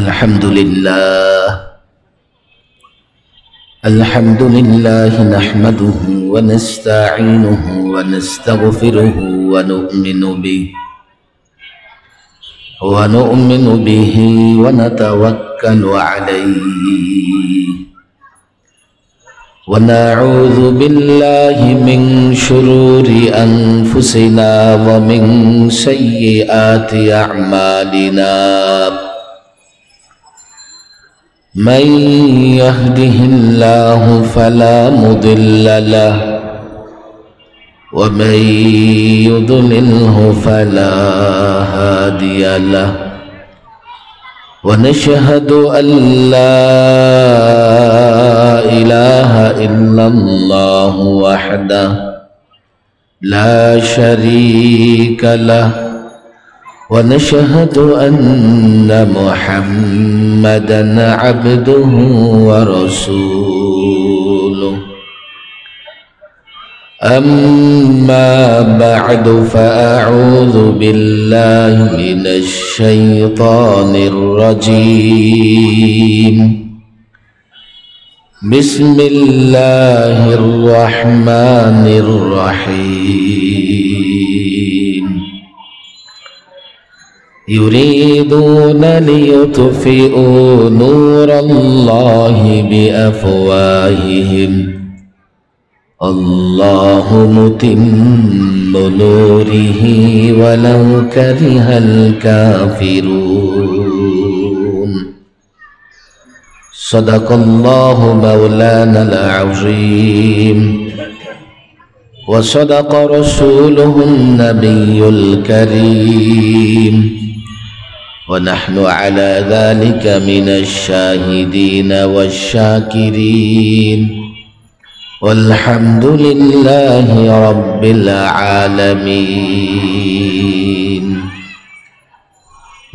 الحمد لله نحمده ونستعينه ونستغفره ونؤمن به ونتوكل عليه ونعوذ بالله من شرور أنفسنا ومن سيئات أعمالنا من يهده الله فلا مضل له ومن يضلله فلا هادي له ونشهد أن لا إله إلا الله وحده لا شريك له ونشهد أن محمدًا عبده ورسوله أما بعد فأعوذ بالله من الشيطان الرجيم بسم الله الرحمن الرحيم يريدون ليطفئوا نور الله بأفواههم الله متم نوره ولو كره الكافرون صدق الله مولانا العظيم وصدق رسوله النبي الكريم ونحن على ذلك من الشاهدين والشاكرين والحمد لله رب العالمين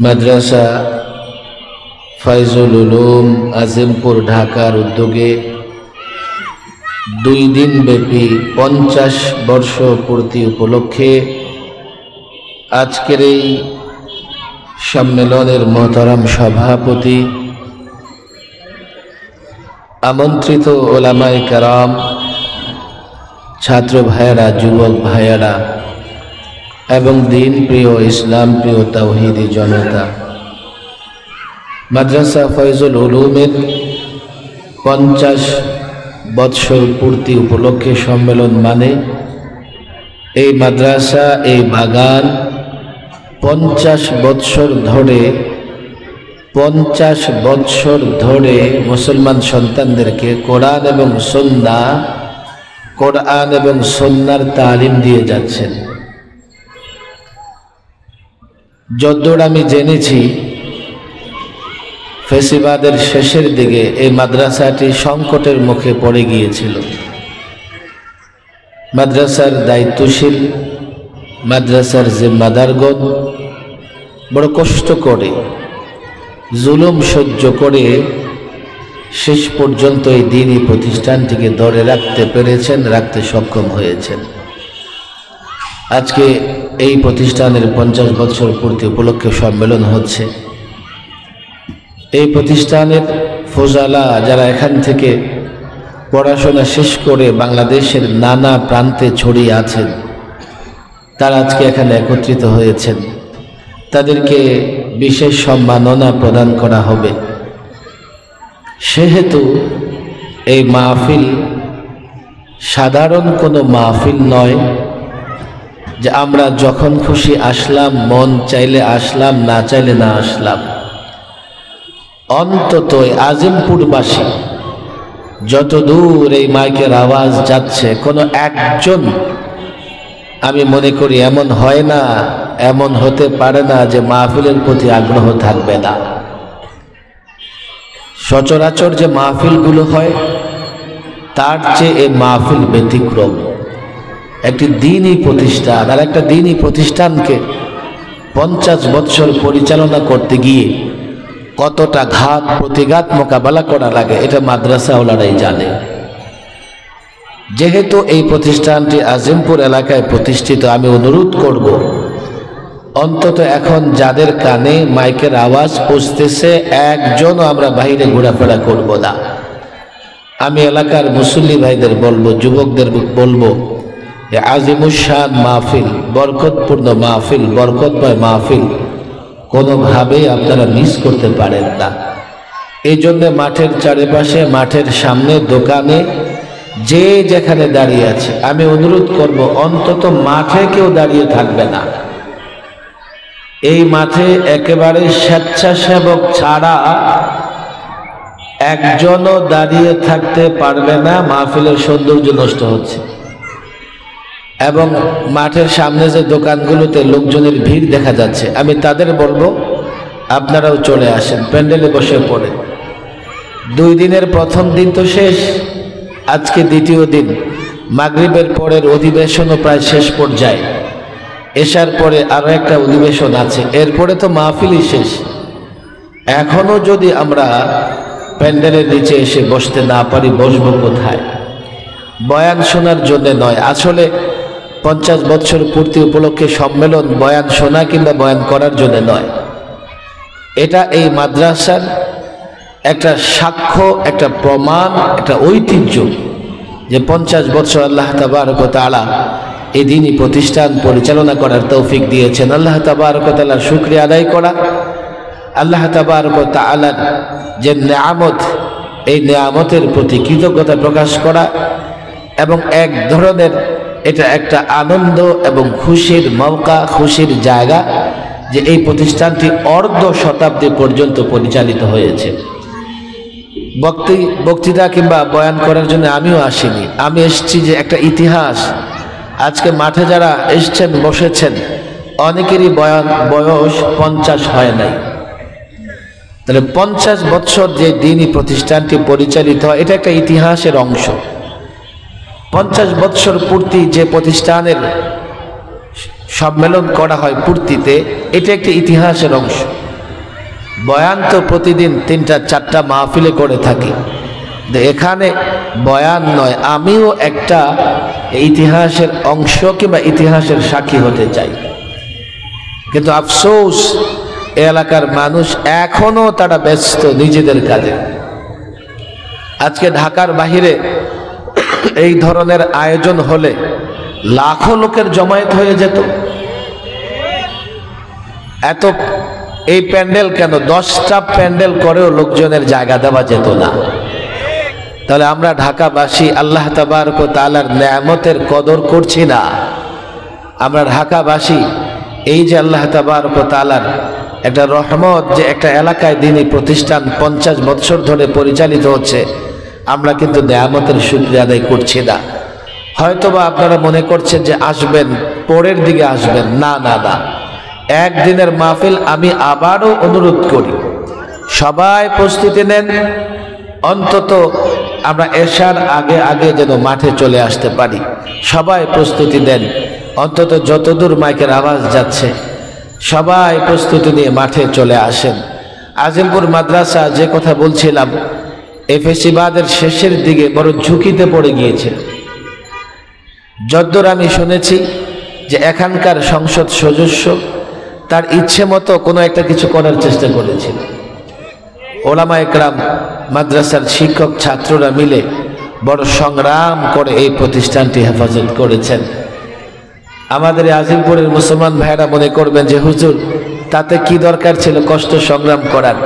মাদ্রাসা ফাইজুল উলুম আজিমপুর ঢাকার উদ্যোগে 2 দিন ব্যাপী 50 বর্ষ পূর্তি উপলক্ষে আজকের এই সম্মেলনের মহতারাম সভাপতি আমন্ত্রিত ওলামায়ে কেরাম ছাত্র ভাইয়েরা যুবক ভাইয়েরা এবং দিন প্রিয় ইসলাম প্রিয় তাওহীদি জনতা মাদ্রাসা ফাইজুল উলুমের 50 বৎসর পূর্তি উপলক্ষে সম্মেলন মানে এই মাদ্রাসা এই বাগান 50 বৎসর ধরে মুসলমান সন্তানদেরকে কোরআন এবং সুন্নাহর তালিম দিয়ে যাচ্ছেন। যতদূর আমি জেনেছি ফেসিবাদের শেষের দিকে এই মাদ্রাসাটি সংকটের মুখে পড়ে গিয়েছিল। মাদ্রাসার দায়িত্বশীল মাদ্রাসার জিম্মাদারগণ বড় কষ্ট করে জুলুম সহ্য করে শেষ পর্যন্ত এই দ্বীনি প্রতিষ্ঠানটিকে ধরে রাখতে সক্ষম হয়েছেন। আজকে এই প্রতিষ্ঠানের 50 বছর পূর্তি উপলক্ষে সম্মেলন হচ্ছে। এই প্রতিষ্ঠানের ফজলা যারা এখান থেকে পড়াশোনা শেষ করে বাংলাদেশের নানা প্রান্তে ছড়িয়ে আছেন তারা আজকে এখানে একত্রিত হয়েছেন। তাদেরকে বিশেষ সম্মাননা প্রদান করা হবে। সেহেতু এই মাহফিল সাধারণ কোনো মাহফিল নয় যে আমরা যখন খুশি আসলাম, মন চাইলে আসলাম, না চাইলে না আসলাম। অন্তত আজিমপুরবাসী যতদূর এই মাইকের আওয়াজ যাচ্ছে কোনো একজন আমি মনে করি এমন হয় না, এমন হতে পারে না যে মাহফিলের প্রতি আগ্রহ থাকবে না। সচরাচর যে মাহফিলগুলো হয় তার চেয়ে এই মাহফিল ব্যতিক্রম। একটি দ্বীনি প্রতিষ্ঠান আর একটা দ্বীনি প্রতিষ্ঠানকে 50 বছর পরিচালনা করতে গিয়ে কতটা ঘাত প্রতিঘাত মোকাবেলা করা লাগে এটা মাদ্রাসাওয়ালারাই জানে। যেহেতু এই প্রতিষ্ঠানটি আজিমপুর এলাকায় প্রতিষ্ঠিত, আমি অনুরোধ করব অন্তত এখন যাদের কানে মাইকের আওয়াজ পৌঁছতেছে একজনও আমরা বাইরে ঘোরাফেরা করব না। আমি এলাকার মুসল্লি ভাইদের বলবো, যুবকদের বলবো, আজিমুশান মাহফিল, বরকতপূর্ণ মাহফিল, বরকতময় মাহফিল কোনোভাবেই আপনারা মিস করতে পারেন না। এই জন্য মাঠের চারিপাশে, মাঠের সামনে, দোকানে, যে যেখানে দাঁড়িয়ে আছে আমি অনুরোধ করব অন্তত মাঠে কেউ দাঁড়িয়ে থাকবে না। এই মাঠে একেবারে স্বেচ্ছাসেবক ছাড়া একজনও দাঁড়িয়ে থাকতে পারবে না, মাহফিলের সৌন্দর্য নষ্ট হচ্ছে। এবং মাঠের সামনে যে দোকানগুলোতে লোকজনের ভিড় দেখা যাচ্ছে, আমি তাদের বলবো আপনারাও চলে আসেন, প্যান্ডেলে বসে পড়েন। 2 দিনের প্রথম দিন তো শেষ, আজকে দ্বিতীয় দিন, মাগরিবের পরের অধিবেশনও প্রায় শেষ পর্যায়ে, এশার পরে আরো একটা অধিবেশন আছে, এরপরে তো মাহফিলই শেষ। এখনো যদি আমরা প্যান্ডেলের নিচে এসে বসতে না পারি, বসবো কোথায়? বয়ান শোনার জন্য নয়, আসলে 50 বছর পূর্তি উপলক্ষে সম্মেলন বয়ান শোনা কিংবা বয়ান করার জন্য নয়। এটা এই মাদ্রাসার একটা সাক্ষ্য, একটা প্রমাণ, একটা ঐতিহ্য যে 50 বছর আল্লাহ তাবারক ওয়া তাআলা এই দ্বীনি প্রতিষ্ঠান পরিচালনা করার তৌফিক দিয়েছেন। আল্লাহ তাবারক ওয়া তাআলার শুকরিয়া আদায় করা, আল্লাহ তাবারক ওয়া তাআলার যে নেয়ামত, এই নেয়ামতের প্রতি কৃতজ্ঞতা প্রকাশ করা, এবং এক ধরনের এটা একটা আনন্দ এবং খুশির মৌকা, খুশির জায়গা যে এই প্রতিষ্ঠানটি অর্ধ শতাব্দী পর্যন্ত পরিচালিত হয়েছে। বক্তৃতা কিংবা বয়ান করার জন্য আমিও আসিনি, আমি এসেছি যে একটা ইতিহাস। আজকে মাঠে যারা এসছেন, বসেছেন, অনেকেরই বয়স 50 হয় নাই। তাহলে 50 বছর যে দ্বীনি প্রতিষ্ঠানটি পরিচালিত হয়, এটা একটা ইতিহাসের অংশ। 50 বছর পূর্তি যে প্রতিষ্ঠানের সম্মেলন করা হয় পূর্তিতে, এটা একটি ইতিহাসের অংশ। বয়ান তো প্রতিদিন 3টা-4টা মাহফিলে করে থাকি, এখানে বয়ান নয়, আমিও একটা ইতিহাসের অংশ কিংবা ইতিহাসের সাক্ষী হতে চাই। কিন্তু আফসোস, এলাকার মানুষ এখনো তারা ব্যস্ত নিজেদের কাজে। আজকে ঢাকার বাহিরে এই ধরনের আয়োজন হলে লাখো লোকের জমায়েত হয়ে যেত। এত এই প্যান্ডেল কেন, 10টা প্যান্ডেল করেও লোকজনের জায়গা দেওয়া যেত না। তাহলে আমরা ঢাকাবাসী আল্লাহ তাবারক ওয়া তাআলার নেয়ামতের কদর করছি না। আমরা ঢাকাবাসী এই যে আল্লাহ তাবারক ওয়া তাআলার একটা রহমত, যে একটা এলাকায় দ্বীনি প্রতিষ্ঠান 50 বছর ধরে পরিচালিত হচ্ছে, আমরা কিন্তু নেয়ামতের শুকরিয়া আদায় করছি না। হয়তোবা আপনারা মনে করছেন যে আসবেন, পরের দিকে আসবেন, না না না, একদিনের মাহফিল। আমি আবারও অনুরোধ করি, সবাই প্রস্তুতি নেন, অন্তত আমরা এশার আগে আগে যেন মাঠে চলে আসতে পারি। সবাই প্রস্তুতি নেন, অন্তত যতদূর মাইকের আওয়াজ যাচ্ছে সবাই প্রস্তুতি নিয়ে মাঠে চলে আসেন। আজিমপুর মাদ্রাসা, যে কথা বলছিলাম, এই ফেসিবাদের শেষের দিকে বড় ঝুঁকিতে পড়ে গিয়েছে। যদ্দূর আমি শুনেছি যে এখানকার সংসদ সদস্য তার ইচ্ছে মতো কোনো একটা কিছু করার চেষ্টা করেছিল। ওলামা একরাম, মাদ্রাসার শিক্ষক ছাত্ররা মিলে বড় সংগ্রাম করে এই প্রতিষ্ঠানটি হেফাজত করেছেন। আমাদের আজিমপুরের মুসলমান ভাইরা মনে করবেন যে হুজুর, তাতে কি দরকার ছিল কষ্ট সংগ্রাম করার?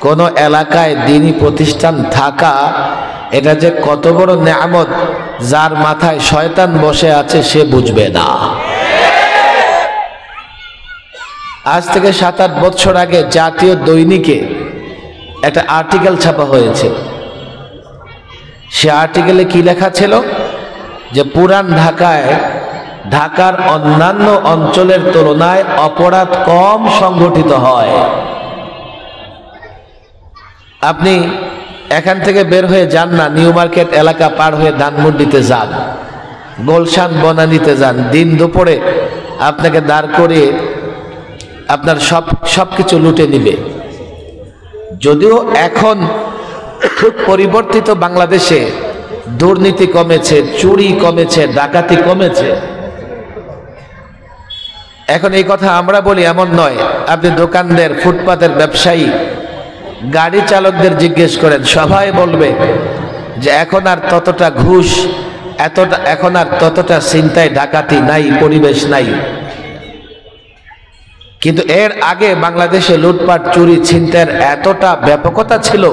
কোন এলাকায় দ্বীনি প্রতিষ্ঠান থাকা, এটা যে কত বড় নেয়ামত, যার মাথায় শয়তান বসে আছে সে বুঝবে না। আজ থেকে 7-8 বছর আগে জাতীয় দৈনিকে একটা আর্টিকেল ছাপা হয়েছে। সে আর্টিকেলে কি লেখা ছিল যে পুরান ঢাকায়, ঢাকার অন্যান্য অঞ্চলের তুলনায় অপরাধ কম সংঘটিত হয়। আপনি এখান থেকে বের হয়ে যান না, নিউ মার্কেট এলাকা পার হয়ে ধানমন্ডিতে যান, গুলশান বনানীতে যান, দিন দুপুরে আপনাকে দাঁড় করিয়ে আপনার সবকিছু লুটে নিবে। যদিও এখন পরিবর্তিত বাংলাদেশে দুর্নীতি কমেছে, চুরি কমেছে, ডাকাতি কমেছে, এখন এই কথা আমরা বলি এমন নয়, আপনি দোকানদার, ফুটপাতের ব্যবসায়ী, গাড়ি চালকদের জিজ্ঞেস করেন, সবাই বলবে যে এখন আর ততটা ঘুষ, এখন আর ততটা ছিনতাই ডাকাতি নাই, পরিবেশ নাই। কিন্তু এর আগে বাংলাদেশে লুটপাট, চুরি, ছিনতাইয়ের এতটা ব্যাপকতা ছিল।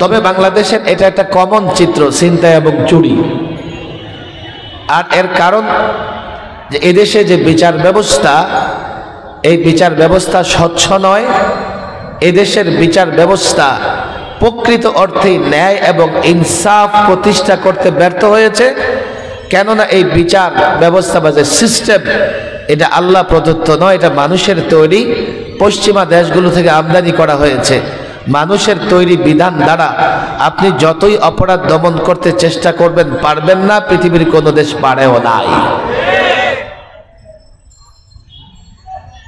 তবে বাংলাদেশের এটা একটা কমন চিত্র, ছিনতাই এবং চুরি। আর এর কারণ যে এদেশে যে বিচার ব্যবস্থা, এই বিচার ব্যবস্থা স্বচ্ছ নয়। এদেশের বিচার ব্যবস্থা প্রকৃত অর্থে ন্যায় এবং ইনসাফ প্রতিষ্ঠা করতে ব্যর্থ হয়েছে। কেননা এই বিচার ব্যবস্থা বা যে সিস্টেম, এটা আল্লাহ প্রদত্ত নয়, এটা মানুষের তৈরি, পশ্চিমা দেশগুলো থেকে আমদানি করা হয়েছে। মানুষের তৈরি বিধান দ্বারা আপনি যতই অপরাধ দমন করতে চেষ্টা করবেন, পারবেন না। পৃথিবীর কোনো দেশ পারেও নাই।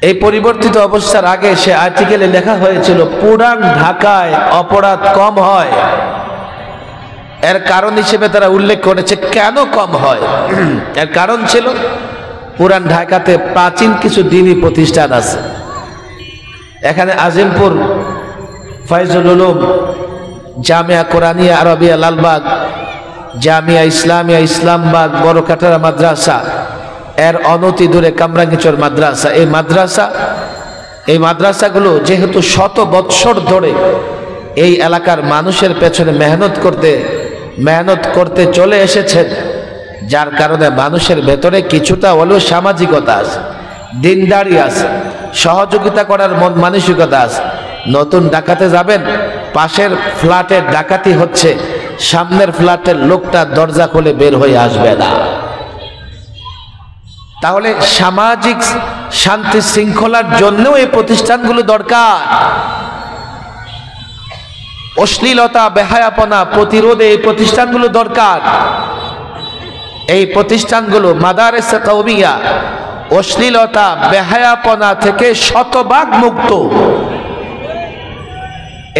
এই পরিবর্তিত অবস্থার আগে সে আর্টিকেলে লেখা হয়েছিল পুরান ঢাকায় অপরাধ কম হয়। এর কারণ হিসেবে তারা উল্লেখ করেছে কেন কম হয়। এর কারণ ছিল পুরান ঢাকাতে প্রাচীন কিছু দ্বীনি প্রতিষ্ঠান আছে। এখানে আজিমপুর ফয়জুল উলুম, জামিয়া কোরআনিয়া আরবিয়া লালবাগ, জামিয়া ইসলামিয়া ইসলামবাগ, বড় কাটারা মাদ্রাসা, এর অনতি দূরে কামরাঙ্গীচর মাদ্রাসা। এই মাদ্রাসাগুলো যেহেতু শত বৎসর ধরে এই এলাকার মানুষের পেছনে মেহনত করতে চলে এসেছেন, যার কারণে মানুষের ভেতরে কিছুটা হলেও সামাজিকতা আছে, দিনদারি আছে, সহযোগিতা করার মন মানসিকতা আছে। নতুন ডাকাতে যাবেন, পাশের ফ্ল্যাটের ডাকাতি হচ্ছে, সামনের ফ্ল্যাটের লোকটা দরজা খুলে বের হয়ে আসবে না। তাহলে সামাজিক শান্তি শৃঙ্খলার জন্যও এই প্রতিষ্ঠানগুলো দরকার। অশ্লীলতা, বেহায়াপনা প্রতিরোধে এই প্রতিষ্ঠানগুলো দরকার। এই প্রতিষ্ঠানগুলো মাদারেসে কওমিয়া অশ্লীলতা, বেহায়াপনা থেকে শতভাগ মুক্ত।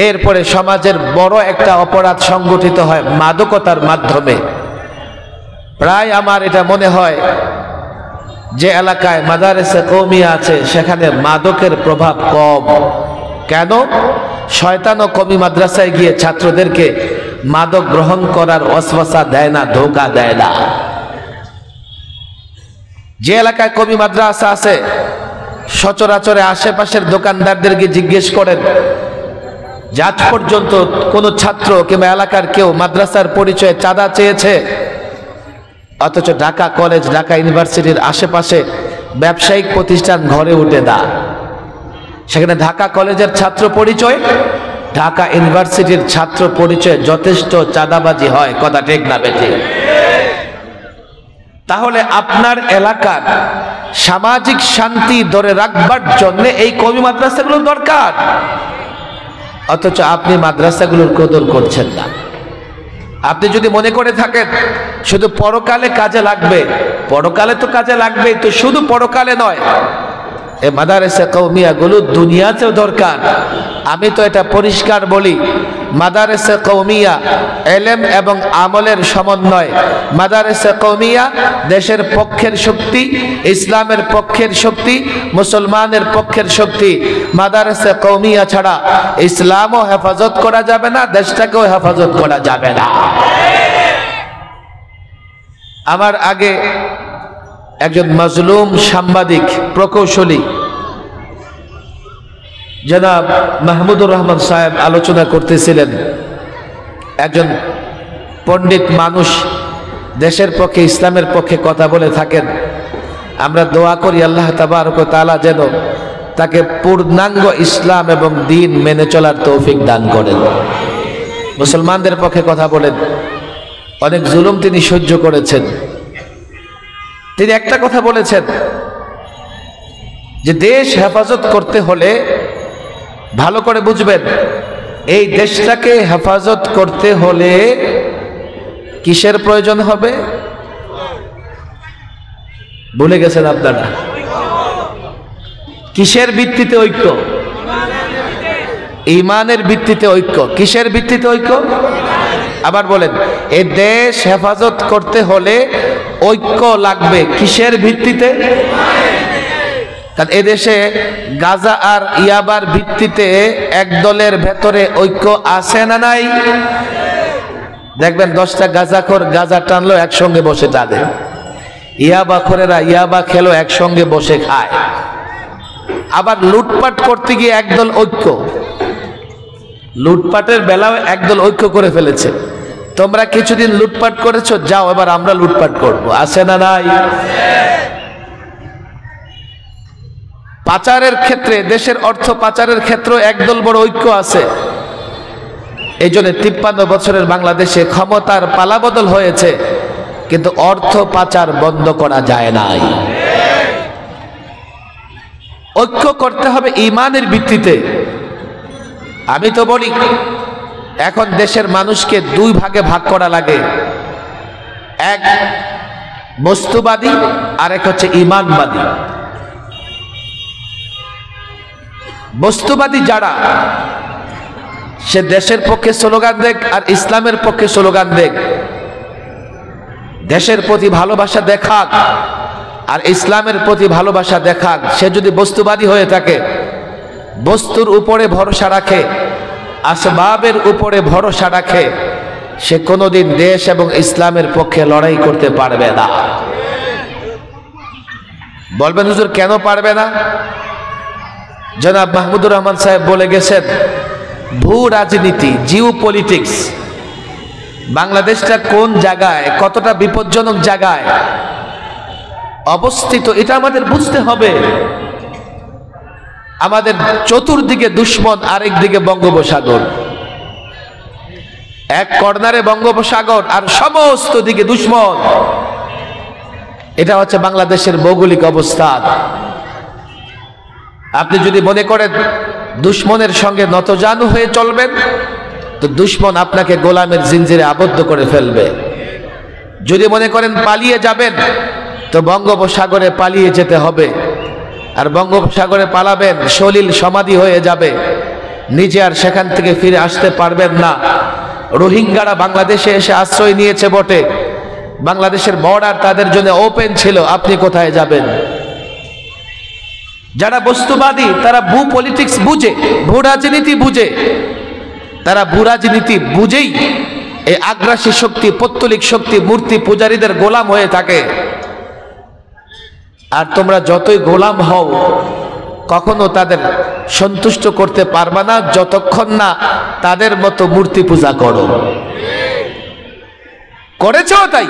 এরপরে সমাজের বড় একটা অপরাধ সংগঠিত হয় মাদকতার মাধ্যমে। প্রায় আমার এটা মনে হয় যে এলাকায় মাদারেসে কওমিয়া আছে সেখানে মাদকের প্রভাব কম। কেন? শয়তান ও কওমি মাদ্রাসায় গিয়ে ছাত্রদেরকে মাদক গ্রহণ করার ওয়াসওয়াসা দেয় না, ধোঁকা দেয় না। যে এলাকায় কওমি মাদ্রাসা আছে, সচরাচরে আশেপাশের দোকানদারদেরকে জিজ্ঞেস করেন, আজ পর্যন্ত কোন ছাত্র কিংবা এলাকার কেউ মাদ্রাসার পরিচয়ে চাঁদা চেয়েছে? অথচ ঢাকা কলেজ, ঢাকা ইউনিভার্সিটির আশেপাশে ব্যবসায়িক প্রতিষ্ঠান ঘরে উঠে দা, সেখানে ঢাকা কলেজের ছাত্র পরিচয়, ঢাকা ইউনিভার্সিটির ছাত্র পরিচয় যথেষ্ট চাঁদাবাজি হয়। কথা ঠিক না বেঠিক? তাহলে আপনার এলাকার সামাজিক শান্তি ধরে রাখবার জন্য এই কওমি মাদ্রাসাগুলো দরকার, অথচ আপনি মাদ্রাসাগুলোর কদর করছেন না। আপনি যদি মনে করে থাকেন শুধু পরকালে কাজে লাগবে, পরকালে তো কাজে লাগবেই, তো শুধু পরকালে নয়, এই মাদারেসে কওমিয়া গুলো দুনিয়াতেও দরকার। আমি তো এটা পরিষ্কার বলি, মাদারেসে কওমিয়া ইলম এবং আমলের সমন্বয়। মাদারেসে কওমিয়া দেশের পক্ষের শক্তি, ইসলামের পক্ষের শক্তি, মুসলমানের পক্ষের শক্তি। মাদারেসে কওমিয়া ছাড়া ইসলামও হেফাজত করা যাবে না, দেশটাকেও হেফাজত করা যাবে না। আমার আগে একজন মাজলুম সাংবাদিক, প্রকৌশলী জনাব মাহমুদুর রহমান সাহেব আলোচনা করতেছিলেন। একজন পণ্ডিত মানুষ, দেশের পক্ষে, ইসলামের পক্ষে কথা বলে থাকেন। আমরা দোয়া করি আল্লাহ তাবারক ওয়া তাআলা যেন তাকে পূর্ণাঙ্গ ইসলাম এবং দ্বীন মেনে চলার তৌফিক দান করেন। মুসলমানদের পক্ষে কথা বলেন, অনেক জুলুম তিনি সহ্য করেছেন। তিনি একটা কথা বলেছেন যে দেশ হেফাজত করতে হলে, ভালো করে বুঝবেন, এই দেশটাকে হেফাজত করতে হলে কিসের প্রয়োজন হবে? ভুলে গেছেন আপনারা? কিসের ভিত্তিতে ঐক্য? ঈমানের ভিত্তিতে ঐক্য। কিসের ভিত্তিতে ঐক্য? আবার বলেন, এই দেশ হেফাজত করতে হলে ঐক্য লাগবে কিসের ভিত্তিতে? কারণ এদেশে গাজা আর ইয়াবার ভিত্তিতে এক দলের ভেতরে ঐক্য আছে না নাই? দেখবেন 10টা গাজাখোর গাজা টানলো একসঙ্গে বসে টানে, ইয়াবাখোরেরা ইয়াবা খেলো একসঙ্গে বসে খায়। আবার লুটপাট করতে গিয়ে একদল ঐক্য, লুটপাটের বেলাও একদল ঐক্য করে ফেলেছে। তোমরা কিছুদিন লুটপাট করেছো, যাও এবার আমরা লুটপাট করব, আছে না নাই? পাচারের ক্ষেত্রে, দেশের অর্থ পাচারের ক্ষেত্রে একদল বড় ঐক্য আছে। এই জন্য 53 বছরের বাংলাদেশে ক্ষমতার পালাবদল হয়েছে, কিন্তু অর্থ পাচার বন্ধ করা যায় নাই। ঐক্য করতে হবে ঈমানের ভিত্তিতে। আমি তো বলি এখন দেশের মানুষকে দুই ভাগে ভাগ করা লাগে, এক বস্তুবাদী আর এক হচ্ছে ঈমানবাদী। বস্তুবাদী যারা, সে দেশের পক্ষে স্লোগান দেখ আর ইসলামের পক্ষে স্লোগান দেখ, দেশের প্রতি ভালোবাসা দেখাক আর ইসলামের প্রতি ভালোবাসা দেখাক, সে যদি বস্তুবাদী হয়ে থাকে, বস্তুর উপরে ভরসা রাখে, আসবাবের উপরে ভরসা রাখে, সে কোনোদিন দেশ এবং ইসলামের পক্ষে লড়াই করতে পারবে না। বলবেন হুজুর কেন পারবে না? জনাব মাহমুদুর রহমান সাহেব বলে গেছেন, ভূ রাজনীতি, জিও পলিটিক্স, বাংলাদেশটা কোন জায়গায়, কতটা বিপজ্জনক জায়গায় অবস্থিত এটা আমাদের বুঝতে হবে। আমাদের চতুর্দিকে দুশ্মন, আরেক দিকে বঙ্গোপসাগর, এক কর্নারে বঙ্গোপসাগর আর সমস্ত দিকে দুশ্মন। এটা হচ্ছে বাংলাদেশের ভৌগোলিক অবস্থান। আপনি যদি মনে করেন দুশ্মনের সঙ্গে নতজানু হয়ে চলবেন, তো দুশ্মন আপনাকে গোলামের জিঞ্জিরে আবদ্ধ করে ফেলবে। যদি মনে করেন পালিয়ে যাবেন, তো বঙ্গোপসাগরে পালিয়ে যেতে হবে। আর বঙ্গোপসাগরে পালাবেন, সলিল সমাধি হয়ে যাবে, নিজে আর সেখান থেকে ফিরে আসতে পারবেন না। রোহিঙ্গারা বাংলাদেশে এসে আশ্রয় নিয়েছে বটে, বাংলাদেশের বর্ডার তাদের জন্য ওপেন ছিল, আপনি কোথায় যাবেন? যারা বস্তুবাদী তারা ভূ পলিটিক্স বুঝে, ভূ রাজনীতি বুঝে, তারা ভূ রাজনীতি বুঝেই এই আগ্রাসী শক্তি, পৌত্তলিক শক্তি, মূর্তি পূজারীদের গোলাম হয়ে থাকে। আর তোমরা যতই গোলাম হও, কখনো তাদের সন্তুষ্ট করতে পারবা না যতক্ষণ না তাদের মতো মূর্তি পূজা করো। করেছো তাই?